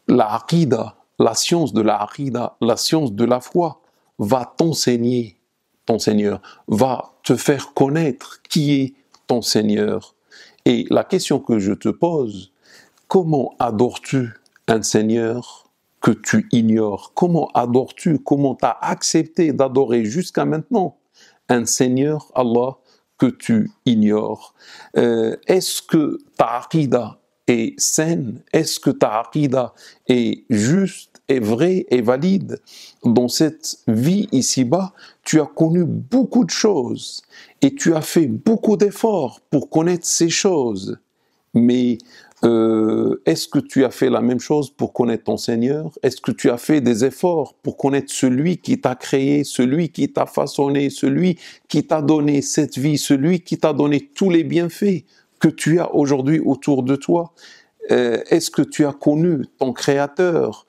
la aqida, la science de la aqida, la science de la foi, va t'enseigner ton Seigneur, va te faire connaître qui est ton Seigneur. Et la question que je te pose, comment adores-tu un Seigneur que tu ignores? Comment adores-tu, comment tu as accepté d'adorer jusqu'à maintenant un Seigneur, Allah, que tu ignores? Est-ce que ta aqida est saine? Est-ce que ta aqida est juste, est vraie, est valide? Dans cette vie ici-bas, tu as connu beaucoup de choses et tu as fait beaucoup d'efforts pour connaître ces choses. Mais est-ce que tu as fait la même chose pour connaître ton Seigneur? Est-ce que tu as fait des efforts pour connaître celui qui t'a créé, celui qui t'a façonné, celui qui t'a donné cette vie, celui qui t'a donné tous les bienfaits que tu as aujourd'hui autour de toi? Est-ce que tu as connu ton Créateur?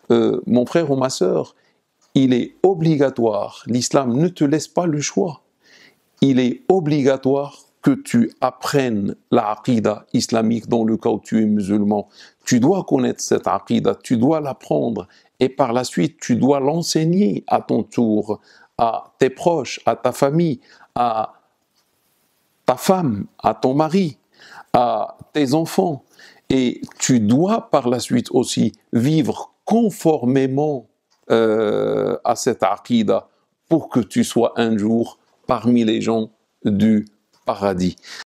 Mon frère ou ma sœur, il est obligatoire, l'islam ne te laisse pas le choix. Il est obligatoire que tu apprennes la aqida islamique dans le cas où tu es musulman. Tu dois connaître cette aqida, tu dois l'apprendre et par la suite, tu dois l'enseigner à ton tour à tes proches, à ta famille, à ta femme, à ton mari, à tes enfants. Et tu dois par la suite aussi vivre conformément à cette aqida pour que tu sois un jour parmi les gens du paradis.